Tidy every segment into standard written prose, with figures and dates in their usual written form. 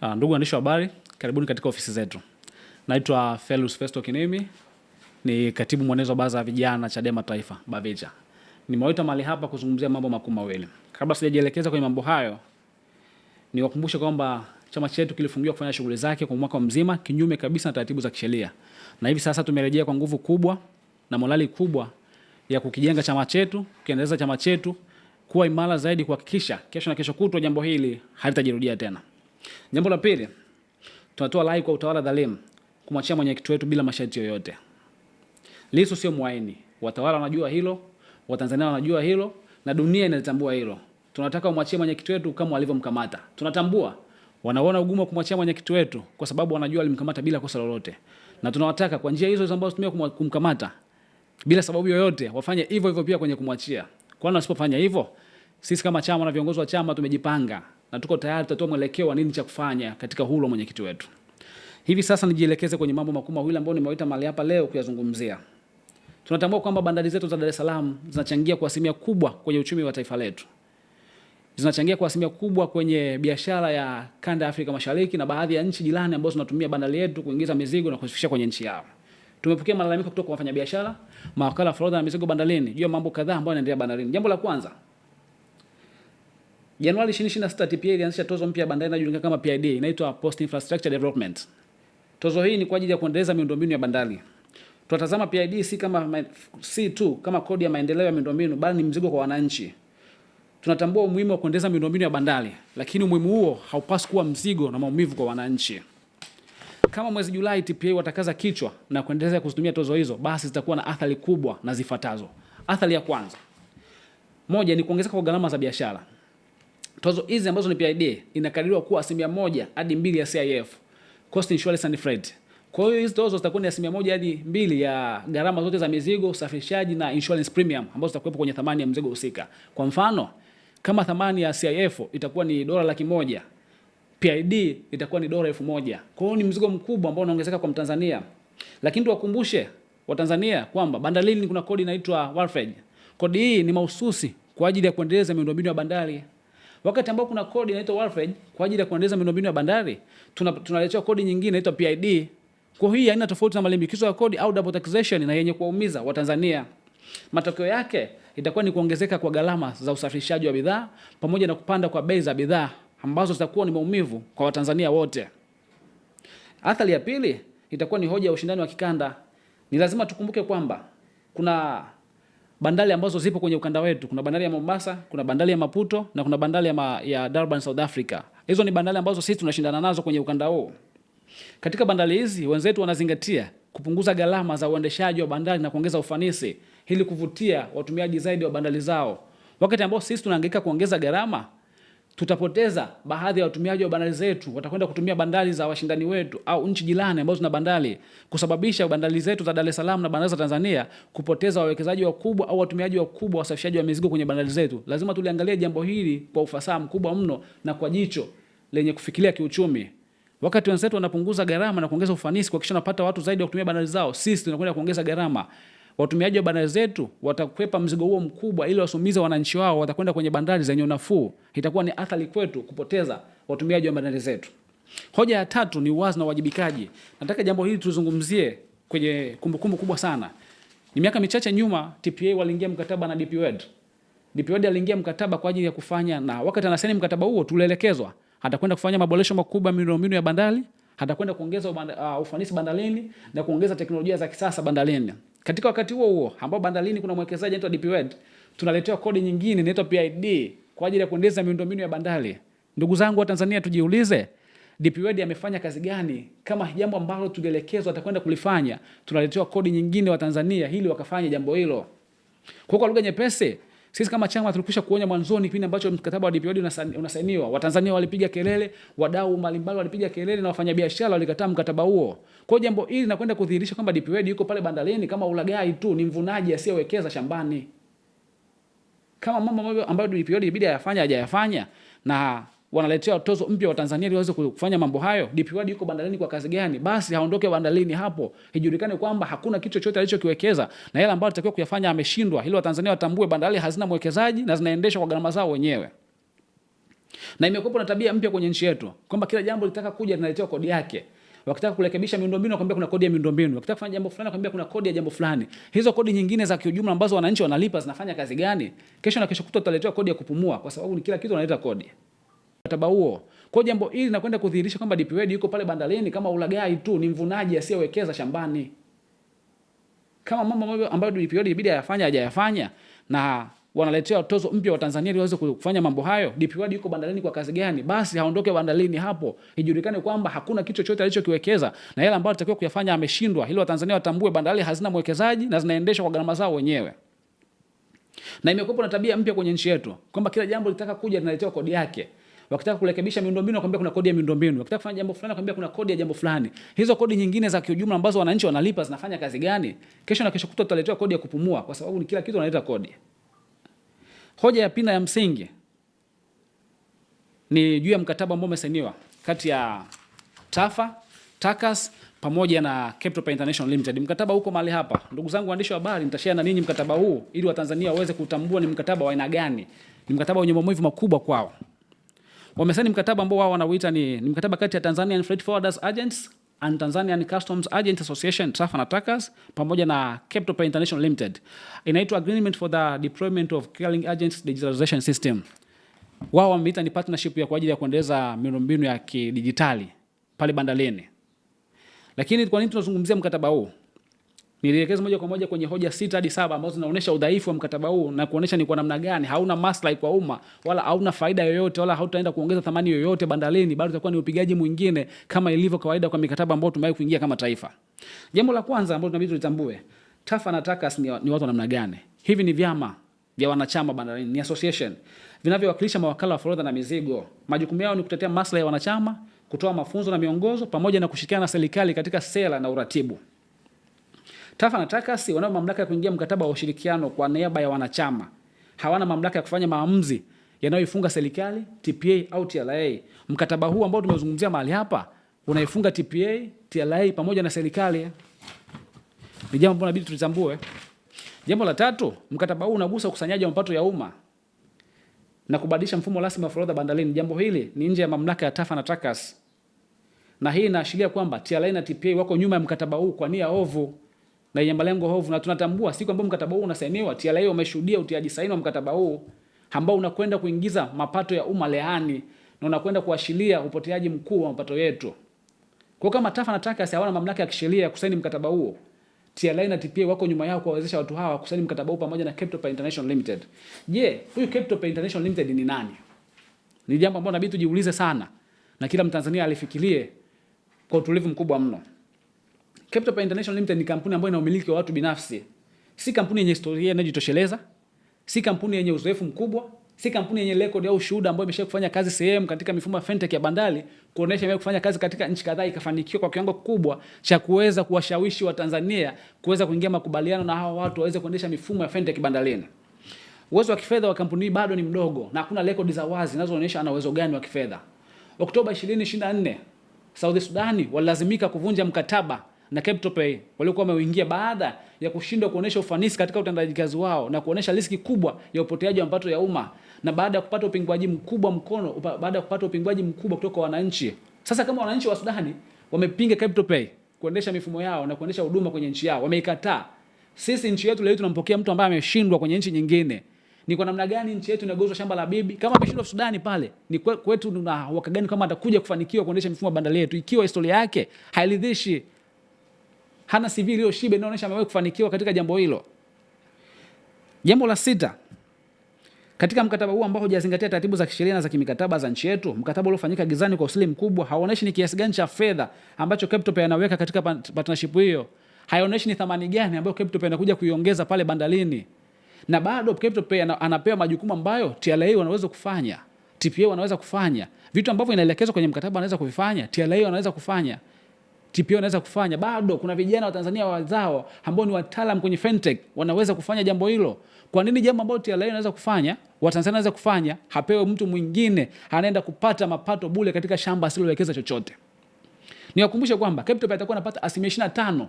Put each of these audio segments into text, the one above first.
Ndugu waandishi wa habari, karibuni katika ofisi zetu. Naitwa Felus Festo Kinemi, ni katibu mwenezi wa baraza la vijana Chadema Taifa, Bavicha. Nimewaita mahali hapa kuzungumzia mambo makuu mawili. Kabla sijajielekeza kwenye mambo hayo, niwakumbushe kwamba chama chetu kilifungiwa kufanya shughuli zake kwa mwaka mzima kinyume kabisa na taratibu za kisheria. Na hivi sasa tumerejea kwa nguvu kubwa na morali kubwa ya kukijenga chama chetu, kuendeleza chama chetu kuwa imara zaidi, kuhakikisha kesho na kesho kutwa jambo hili halitajirudia tena. Jambo la pili, tunatoa rai kwa utawala dhalimu kumwachia mwenyekiti wetu bila masharti yoyote. Lissu sio mwaini. Watawala wanajua hilo, Watanzania wanajua hilo, na dunia inalitambua hilo. Tunataka umwachie mwenyekiti wetu kama walivyomkamata. Tunatambua wanaona ugumu wa kumwachia mwenyekiti wetu kwa sababu wanajua alimkamata bila kosa lolote. Na tunawataka kwa njia hizo ambazo tumetumia kumkamata bila sababu yoyote wafanye hivyo hivyo pia kwenye kumwachia. Kwani wasipofanya hivyo, sisi kama chama na viongozi wa chama tumejipanga na tuko tayari tutatoa mwelekeo wa nini cha kufanya katika uhuru wa mwenyekiti wetu. Hivi sasa nijielekeze kwenye mambo makuu mawili ambayo nimewaita mahali hapa leo kuyazungumzia. Tunatambua kwamba bandari zetu za Dar es Salaam zinachangia kwa asilimia kubwa kwenye uchumi wa taifa letu. Zinachangia kwa asilimia kubwa kwenye biashara ya kanda ya Afrika Mashariki na baadhi ya nchi jirani ambazo tunatumia bandari yetu kuingiza mizigo na kufikisha kwenye nchi yao. Tumepokea malalamiko kutoka kwa wafanyabiashara, mawakala wa forodha na mizigo bandarini juu ya mambo kadhaa ambayo yanaendelea bandarini. Jambo la kwanza, Januari 2026 TPA ilianzisha tozo mpya ya bandari inayojulikana kama PID, inaitwa Post Infrastructure Development. Tozo hii ni kwa ajili ya kuendeleza miundombinu ya bandari. Tunatazama PID si tu kama kodi ya maendeleo ya miundombinu, bali ni mzigo kwa wananchi. Tunatambua umuhimu wa kuendeleza miundombinu ya bandari, lakini umuhimu huo haupaswi kuwa mzigo na maumivu kwa wananchi. Kama mwezi Julai TPA watakaza kichwa na kuendelea kuzitumia tozo hizo, basi zitakuwa na athari kubwa na zifuatazo. Athari ya kwanza, moja ni kuongezeka kwa gharama za biashara. Tozo hizi ambazo ni PID inakadiriwa kuwa 1% hadi 2% ya CIF, Cost Insurance and Freight. Kwa hiyo hizi tozo zitakuwa ni 1% hadi 2% ya gharama zote za mizigo, usafirishaji na insurance premium ambazo zitakuwepo kwenye thamani ya mzigo husika. Kwa mfano, kama thamani ya CIF itakuwa ni $100,000, PID itakuwa ni $1,000. Kwa hiyo ni mzigo mkubwa ambao unaongezeka kwa Mtanzania. Lakini tuwakumbushe Watanzania kwamba bandarini kuna kodi inaitwa Wharfage. Kodi hii ni mahususi kwa ajili ya kuendeleza miundombinu ya bandari. Wakati ambao kuna kodi inaitwa Wharfage kwa ajili ya kuendeleza miundombinu ya bandari, tunaletewa kodi nyingine inaitwa PID. Kwa hiyo haina tofauti na malimbikizo ya kodi au double taxation na yenye kuwaumiza Watanzania. Matokeo yake itakuwa ni kuongezeka kwa gharama za usafirishaji wa bidhaa pamoja na kupanda kwa bei za bidhaa ambazo zitakuwa ni maumivu kwa Watanzania wote. Athari ya pili itakuwa ni hoja ya ushindani wa kikanda. Ni lazima tukumbuke kwamba kuna bandari ambazo zipo kwenye ukanda wetu. Kuna bandari ya Mombasa, kuna bandari ya Maputo na kuna bandari ya Durban, South Africa. Hizo ni bandari ambazo sisi tunashindana nazo kwenye ukanda huu. Katika bandari hizi wenzetu wanazingatia kupunguza gharama za uendeshaji wa bandari na kuongeza ufanisi ili kuvutia watumiaji zaidi wa bandari zao. Wakati ambao sisi tunahangaika kuongeza gharama, tutapoteza baadhi ya watumiaji wa bandari zetu, watakwenda kutumia bandari za washindani wetu au nchi jirani ambazo zina bandari, kusababisha bandari zetu za Dar es Salaam na bandari za Tanzania kupoteza wawekezaji wakubwa au watumiaji wakubwa wa usafirishaji wa mizigo kwenye bandari zetu. Lazima tuliangalie jambo hili kwa ufasaha mkubwa mno na kwa jicho lenye kufikiria kiuchumi. Wakati wenzetu wanapunguza gharama na kuongeza ufanisi kuhakikisha wanapata watu zaidi wa kutumia bandari zao, sisi tunakwenda kuongeza gharama. Watumiaji wa bandari zetu watakwepa mzigo huo mkubwa ili wasumize wananchi wao, watakwenda kwenye bandari zenye nafuu. Itakuwa ni athari kwetu kupoteza watumiaji wa bandari zetu. Hoja ya tatu ni uwazi na uwajibikaji. Nataka jambo hili tuzungumzie kwenye kumbukumbu kubwa sana. Ni miaka michache nyuma TPA waliingia mkataba na DP World. DP World aliingia mkataba kwa ajili ya kufanya, na wakati anasaini mkataba huo tulielekezwa atakwenda kufanya maboresho makubwa miundombinu ya bandari, atakwenda kuongeza ufanisi bandarini na kuongeza teknolojia za kisasa bandarini. Katika wakati huo huo ambao bandarini kuna mwekezaji anaitwa DP World, tunaletewa kodi nyingine inaitwa PID kwa ajili ya kuendeleza miundombinu ya bandari. Ndugu zangu wa Tanzania, tujiulize, DP World amefanya kazi gani kama jambo ambalo tulielekezwa atakwenda kulifanya, tunaletewa kodi nyingine wa Tanzania ili wakafanye jambo hilo. Kwa lugha nyepesi, sisi kama chama tulikwisha kuonya mwanzoni pindi ambacho mkataba wa DP World unasainiwa. Watanzania walipiga kelele, wadau mbalimbali walipiga kelele na wafanyabiashara walikataa mkataba huo. Kwa hiyo jambo hili linakwenda kudhihirisha kwamba DP World yuko pale bandarini kama ulagai tu, ni mvunaji asiyewekeza shambani. Kama mambo ambayo DP World ibidi hajayafanya na wanaletea tozo mpya wa Tanzania ili waweze kufanya mambo hayo, DP World yuko bandarini kwa kazi gani? Basi haondoke bandarini hapo, ijulikane kwamba hakuna kitu chochote alichokiwekeza na yale ambayo alitakiwa kuyafanya ameshindwa, ili Watanzania watambue bandari hazina mwekezaji na zinaendeshwa kwa gharama zao wenyewe. Na imekuwa na tabia mpya kwenye nchi yetu kwamba kila jambo litaka kuja linaletewa kodi yake. Wakitaka kurekebisha miundombinu wakwambia kuna kodi ya miundombinu. Wakitaka kufanya jambo fulani wakwambia kuna kodi ya jambo fulani. Hizo kodi nyingine za kiujumla ambazo wananchi wanalipa zinafanya kazi gani? Kesho na kesho kutwa tutaletewa kodi ya kupumua kwa sababu ni kila kitu wanaleta kodi. Mkataba huo. Kwa jambo hili linakwenda kudhihirisha kwamba DP World yuko pale bandarini kama ulagai tu, ni mvunaji asiyewekeza shambani. Kama mambo ambayo DP World ibidi ayafanya hajayafanya na wanaletea tozo mpya wa Tanzania ili waweze kufanya mambo hayo, DP World yuko bandarini kwa kazi gani? Basi haondoke bandarini hapo, ijulikane kwamba hakuna kitu chochote alichokiwekeza na yale ambayo alitakiwa kuyafanya ameshindwa, ili Watanzania watambue bandari hazina mwekezaji na zinaendeshwa kwa gharama zao wenyewe. Na imekuwa na tabia mpya kwenye nchi yetu kwamba kila jambo litaka kuja linaletewa kodi yake. Wakitaka kurekebisha miundombinu wakwambia kuna kodi ya miundombinu. Wakitaka kufanya jambo fulani wakwambia kuna kodi ya jambo fulani. Hizo kodi nyingine za kiujumla ambazo wananchi wanalipa zinafanya kazi gani? Kesho na kesho kutwa tutaletewa kodi ya kupumua kwa sababu ni kila kitu wanaleta kodi. Hoja ya pili ya msingi ni juu ya mkataba ambao umesainiwa kati ya TACAS pamoja na Capital Pay International Limited. Mkataba huko mahali hapa. Ndugu zangu waandishi wa habari, nitashare na ninyi mkataba huu ili Watanzania waweze kutambua ni mkataba wa aina gani. Ni mkataba wenye maumivu makubwa kwao. Wamesaini mkataba ambao wao wanauita ni mkataba kati ya Tanzanian Freight Forwarders Agents and Tanzanian Customs Agent Association TRAFA na TACAS pamoja na Capital Pay International Limited. Inaitwa Agreement for the Deployment of Clearing Agents Digitalization System. Wao wameita ni partnership ya kwa ajili ya kuendeleza miundombinu ya kidijitali pale bandarini. Lakini kwa nini tunazungumzia mkataba huu? Nilielekeza moja kwa moja kwenye hoja 6 hadi 7 ambazo zinaonyesha udhaifu wa mkataba huu na kuonesha ni kwa namna gani hauna maslahi kwa umma wala hauna faida yoyote wala hautaenda kuongeza thamani yoyote bandarini, bali utakuwa ni upigaji mwingine kama ilivyo kawaida kwa mikataba ambayo tumewahi kuingia kama taifa. Jambo la kwanza ambalo tunabidi tulitambue, TAFA na TACAS ni watu wa namna gani? Hivi ni vyama vya wanachama bandarini, ni association vinavyowakilisha mawakala wa forodha na mizigo. Majukumu yao ni kutetea maslahi ya wanachama, kutoa mafunzo na miongozo pamoja na kushirikiana na serikali katika sera na uratibu. TAFA na TACAS wana mamlaka ya kuingia mkataba wa ushirikiano kwa niaba ya wanachama. Hawana mamlaka ya kufanya maamuzi yanayoifunga serikali, TPA au TRA. Mkataba huu ambao tumezungumzia mahali hapa unaifunga TPA, TRA pamoja na serikali. Ni jambo ambalo inabidi tulitambue. Jambo la tatu, mkataba huu unagusa ukusanyaji wa mapato ya umma na kubadilisha mfumo rasmi wa forodha bandarini. Jambo hili ni nje ya mamlaka ya TAFA na TACAS. Na hii inaashiria kwamba TRA na TPA wako nyuma ya mkataba huu kwa nia ovu na yenye malengo hovu, na tunatambua siku ambayo mkataba huu unasainiwa, TRA wameshuhudia utiaji saini wa mkataba huu ambao unakwenda kuingiza mapato ya umma leani na unakwenda kuashiria upoteaji mkuu wa mapato yetu. Kwa kama TAFA na TACAS hawana mamlaka ya kisheria ya kusaini mkataba huo, TRA na TPA wako nyuma yao kuwawezesha watu hawa kusaini mkataba huu pamoja na Capital Pay International Limited. Je, huyu Capital Pay International Limited ni nani? Ni jambo ambalo inabidi tujiulize sana na kila Mtanzania alifikirie kwa utulivu mkubwa mno. Capital Pay International Limited ni kampuni ambayo ina umiliki wa watu binafsi. Si kampuni yenye historia inayojitosheleza, si kampuni yenye uzoefu mkubwa, si kampuni yenye record au shuhuda ambayo imesha kufanya kazi sehemu katika mifumo ya fintech ya bandari, kuonesha imeweza kufanya kazi katika nchi kadhaa ikafanikiwa kwa kiwango kikubwa cha kuweza kuwashawishi Watanzania kuweza kuingia makubaliano na hawa watu waweze kuendesha mifumo ya fintech bandarini. Uwezo wa kifedha wa kampuni hii bado ni mdogo na hakuna record za wazi zinazoonyesha ana uwezo gani wa kifedha. Oktoba 2024, South Sudan walilazimika kuvunja mkataba na Capital Pay waliokuwa wameingia baada ya kushindwa kuonesha ufanisi katika utendaji kazi wao na kuonesha riski kubwa ya upoteaji wa mapato ya umma na baada ya kupata upingwaji mkubwa kutoka wananchi. Sasa kama wananchi wa Sudani wamepinga Capital Pay kuendesha mifumo yao na kuendesha huduma kwenye nchi yao, wameikataa. Sisi nchi yetu leo tunampokea mtu ambaye ameshindwa kwenye nchi nyingine. Ni kwa namna gani nchi yetu inageuzwa shamba la bibi? Kama ameshindwa Sudani pale, ni kwetu na waka gani kama atakuja kufanikiwa kuendesha mifumo ya bandari yetu ikiwa historia yake hairidhishi? Hana CV iliyoshiba inaonyesha amewahi kufanikiwa katika jambo hilo. Jambo la 6. Katika mkataba huu ambao hujazingatia taratibu za kisheria na za kimikataba za nchi yetu, mkataba uliofanyika gizani kwa usiri mkubwa, haonyeshi ni kiasi gani cha fedha ambacho Capital Pay anaweka katika partnership hiyo. Haionyeshi ni thamani gani ambayo Capital Pay anakuja kuiongeza pale bandarini. Na bado Capital Pay anapewa majukumu ambayo TRA wanaweza kufanya, TPA wanaweza kufanya. Vitu ambavyo inaelekezwa kwenye mkataba wanaweza kuvifanya, TRA wanaweza kufanya, TPA wanaweza kufanya. Bado kuna vijana wa Tanzania wazao ambao ni wataalamu kwenye fintech wanaweza kufanya jambo hilo. Kwa nini jambo ambalo TRA anaweza kufanya, Watanzania wanaweza kufanya, hapewe mtu mwingine anaenda kupata mapato bure katika shamba asilowekeza chochote? Niwakumbushe kwamba Capital Pay atakuwa anapata 25%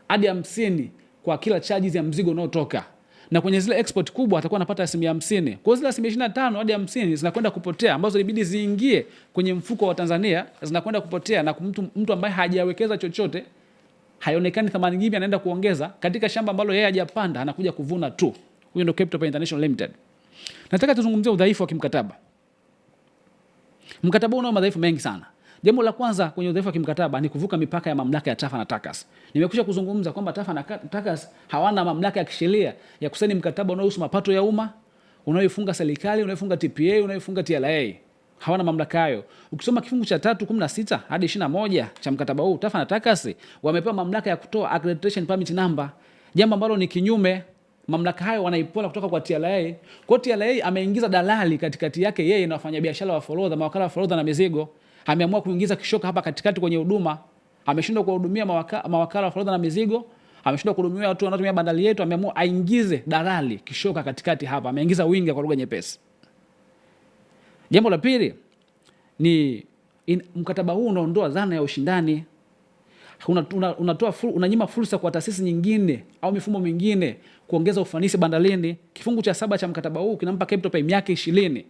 hadi 50% kwa kila charges ya mzigo unaotoka. na kwenye zile export kubwa atakuwa anapata 50%. Kwa zile 25 hadi 50 zinakwenda kupotea, ambazo ilibidi ziingie kwenye mfuko wa Tanzania, zinakwenda kupotea, na mtu ambaye hajawekeza chochote, haionekani thamani nyingi anaenda kuongeza katika shamba ambalo yeye hajapanda, anakuja kuvuna tu. Huyo ndio Capitol International Limited. Nataka tuzungumzie udhaifu wa kimkataba. Mkataba una madhaifu mengi sana. Jambo la kwanza kwenye udhaifu wa kimkataba ni kuvuka mipaka ya mamlaka ya TAFA na TACAS. Nimekwisha kuzungumza kwamba TAFA na TACAS hawana mamlaka ya kisheria ya kusaini mkataba unaohusu mapato ya umma, unaoifunga serikali, unaoifunga TPA, unaoifunga TRA. Hawana mamlaka hayo. Ukisoma kifungu cha 3:16 hadi 21 cha mkataba huu, TAFA na TACAS wamepewa mamlaka ya kutoa accreditation permit number, jambo ambalo ni kinyume. Mamlaka hayo wanaipola kutoka kwa TRA. Kwa TRA ameingiza dalali katikati yake yeye na wafanyabiashara wa forodha, mawakala wa forodha na mizigo. Ameamua kuingiza kishoka hapa katikati kwenye huduma. Ameshindwa kuwahudumia mawakala wa forodha na mizigo, ameshindwa kuhudumia watu wanaotumia bandari yetu, ameamua aingize dalali kishoka katikati hapa. Ameingiza winga kwa lugha nyepesi. Jambo la pili ni mkataba huu unaondoa dhana ya ushindani. Unanyima fursa kwa taasisi nyingine au mifumo mingine kuongeza ufanisi bandarini. Kifungu cha 7 cha mkataba huu kinampa Capitol Pay miaka 20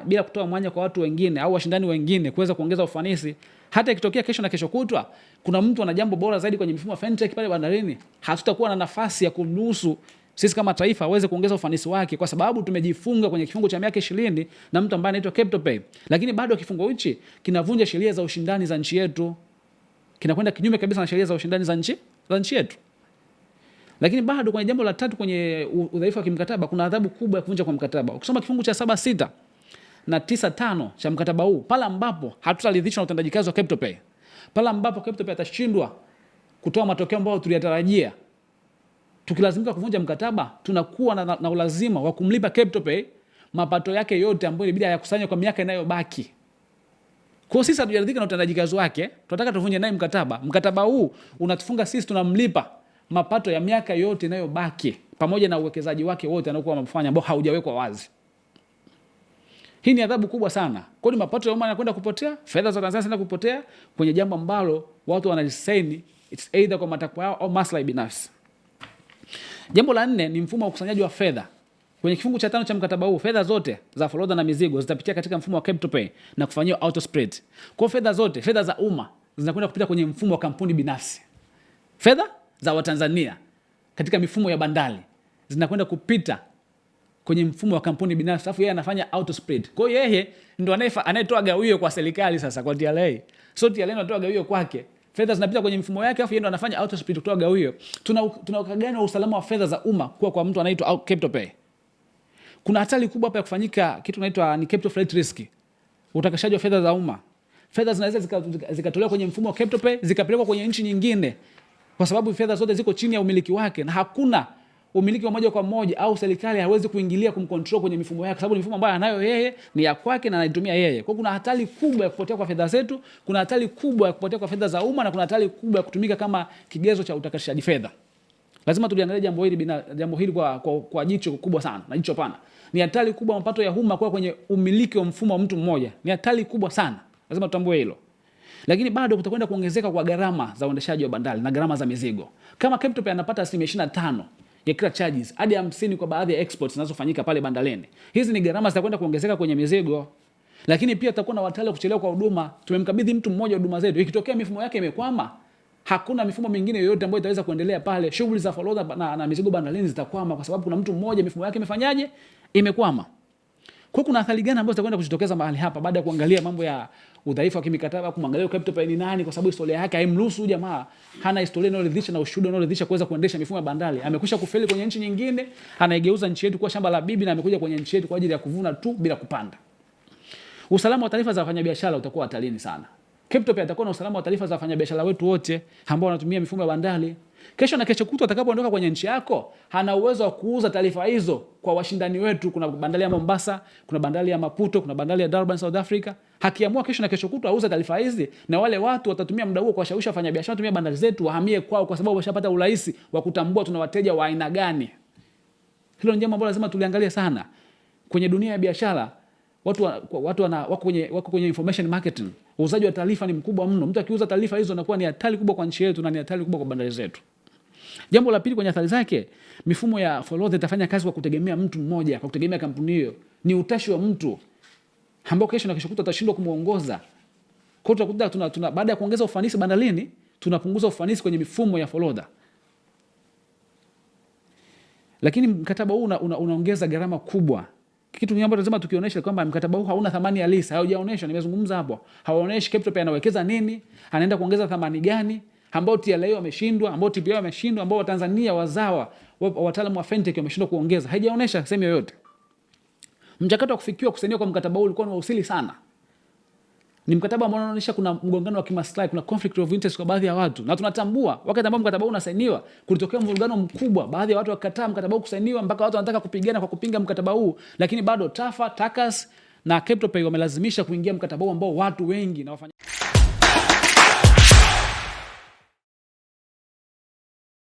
bila kutoa mwanya kwa watu wengine au washindani wengine kuweza kuongeza ufanisi. Hata ikitokea kesho na kesho kutwa kuna mtu ana jambo bora zaidi kwenye mifumo ya fintech pale bandarini, hatutakuwa na nafasi ya kuruhusu sisi kama taifa aweze kuongeza ufanisi wake, kwa sababu tumejifunga kwenye kifungu cha miaka 20 na mtu ambaye anaitwa Capitol Pay. Lakini bado kifungu hichi kinavunja sheria za ushindani za nchi yetu. Kinakwenda kinyume kabisa na sheria za ushindani za nchi yetu. Lakini bado kwenye jambo la tatu kwenye udhaifu wa kimkataba kuna adhabu kubwa ya kuvunja kwa mkataba. Ukisoma kifungu cha 7.6 na 9.5 cha mkataba huu, pale ambapo hatutaridhishwa na utendaji kazi wa Capitol Pay, pale ambapo Capitol Pay atashindwa kutoa matokeo ambayo tuliyatarajia, tukilazimika kuvunja mkataba, tunakuwa na ulazima wa kumlipa Capitol Pay mapato yake yote ambayo ilibidi ayakusanye kwa miaka inayobaki. Kwa sisi hatujaridhika na utendaji kazi wake, tunataka tuvunje naye mkataba. Mkataba huu unatufunga sisi, tunamlipa mapato ya miaka yote inayobaki pamoja na uwekezaji wake wote anaokuwa amefanya ambao haujawekwa wazi. Hii ni adhabu kubwa sana. Kwa hiyo mapato ya umma yanakwenda kupotea, fedha za Tanzania zinakwenda kupotea kwenye jambo ambalo watu wanalisaini, it's either kwa matakwa yao au maslahi binafsi. Jambo la 4 ni mfumo wa ukusanyaji wa fedha. Kwenye kifungu cha 5 cha mkataba huu, fedha zote za forodha na mizigo zitapitia katika mfumo wa Capitol Pay na kufanywa auto spread. Kwa fedha zote, fedha za umma zinakwenda kupita kwenye mfumo wa kampuni binafsi. Fedha za Watanzania katika mifumo ya bandari zinakwenda kupita kwenye mfumo wa kampuni binafsi, alafu yeye anafanya auto spread. Kwa hiyo yeye ndo anayetoa gawio kwa serikali, sasa kwa TRA. So TRA anatoa gawio kwake. Fedha zinapita kwenye mfumo wake, alafu yeye ndo anafanya auto spread kutoa gawio. Tuna ukagani wa usalama wa fedha za umma kwa mtu anaitwa Capitol Pay. Kuna hatari kubwa hapa ya kufanyika kitu kinaitwa ni capital flight risk. Utakashaji wa fedha za umma. Fedha zinaweza zikatolewa kwenye mfumo wa Capitol Pay zikapelekwa kwenye nchi nyingine, kwa sababu fedha zote ziko chini ya umiliki wake na hakuna umiliki wa moja kwa moja, au serikali haiwezi kuingilia kumcontrol kwenye mifumo yake, sababu ni mifumo ambayo anayo yeye, ni ya kwake na anaitumia yeye. Kwa kuna hatari kubwa ya kupotea kwa fedha zetu, kuna hatari kubwa ya kupotea kwa fedha za umma, na kuna hatari kubwa ya kutumika kama kigezo cha utakatishaji fedha. Lazima tuliangalie jambo hili kwa jicho kubwa sana na jicho pana. Ni hatari kubwa mapato ya umma kwa kwenye umiliki wa mfumo wa mtu mmoja. Ni hatari kubwa sana. Lazima tutambue hilo. Lakini bado kutakwenda kuongezeka kwa gharama za uendeshaji wa bandari na gharama za mizigo. Kama Capitol Pay anapata 25% ya kila charges hadi 50 kwa baadhi ya exports zinazofanyika pale bandarini, hizi ni gharama zitakwenda kuongezeka kwenye mizigo. Lakini pia tutakuwa na watala kuchelewa kwa huduma. Tumemkabidhi mtu mmoja huduma zetu, ikitokea mifumo yake imekwama, hakuna mifumo mingine yoyote ambayo itaweza kuendelea pale. Shughuli za forodha na mizigo bandarini zitakwama kwa sababu kuna mtu mmoja mifumo yake imefanyaje? Imekwama. Kwa kuna athari gani ambazo zitakwenda kujitokeza mahali hapa baada ya kuangalia mambo ya udhaifu wa kimikataba, kumwangalia Capitol Pay ni nani, kwa sababu historia yake haimruhusu jamaa, hana historia inayoridhisha na ushuhuda unaoridhisha kuweza kuendesha mifumo ya bandari. Amekwisha kufeli kwenye nchi nyingine, anaigeuza nchi yetu kuwa shamba la bibi, na amekuja kwenye nchi yetu kwa ajili ya kuvuna tu bila kupanda. Usalama wa taarifa za wafanyabiashara utakuwa hatarini sana. Capitol Pay atakuwa na usalama wa taarifa za wafanyabiashara wetu wote ambao wanatumia mifumo ya bandari. Kesho na kesho kutwa atakapoondoka kwenye nchi yako, hana uwezo wa kuuza taarifa hizo kwa washindani wetu. Kuna bandari ya Mombasa, kuna bandari ya Maputo, kuna bandari ya Durban South Africa. Hakiamua kesho na kesho kutwa auze taarifa hizi, na wale watu watatumia muda huo kuwashawishi wafanyabiashara kutumia bandari zetu wahamie kwao, kwa sababu washapata urahisi wa kutambua tuna wateja wa aina gani. Hilo ni jambo ambalo lazima tuliangalie sana. Kwenye dunia ya biashara, watu wako kwenye information marketing. Uuzaji wa taarifa ni mkubwa mno. Mtu akiuza taarifa hizo anakuwa ni hatari kubwa kwa nchi yetu na ni hatari kubwa kwa bandari zetu. Jambo la pili, kwenye athari zake, mifumo ya forodha itafanya kazi kwa kutegemea mtu mmoja, kwa kutegemea kampuni hiyo. Ni utashi wa mtu ambao kesho na kesho kutwa atashindwa kumuongoza. Kwa hiyo tutakuta baada ya kuongeza ufanisi bandarini, tunapunguza ufanisi kwenye mifumo ya forodha. Lakini mkataba huu unaongeza gharama kubwa. Kitu kingine ambacho lazima tukionyesha kwamba mkataba huu hauna thamani halisi, haujaonyeshwa, nimezungumza hapo. Hawaonyeshi capital pay anawekeza nini, anaenda kuongeza thamani gani, ambao TLA wameshindwa, ambao TPA wameshindwa, ambao Watanzania wazawa, wataalamu wa fintech wameshindwa kuongeza. Haijaonyesha sehemu yoyote. Mchakato wa kufikiwa kusainiwa kwa mkataba huu ulikuwa ni usili sana. Ni mkataba ambao unaonyesha kuna mgongano wa kimaslahi, kuna conflict of interest kwa baadhi ya watu. Na tunatambua wakati ambao mkataba huu unasainiwa kulitokea mvurugano mkubwa, baadhi ya watu wakataa mkataba huu kusainiwa mpaka watu wanataka kupigana kwa kupinga mkataba huu, lakini bado TAFA, TACAS na Capital Pay wamelazimisha kuingia mkataba huu ambao watu wengi na wafanya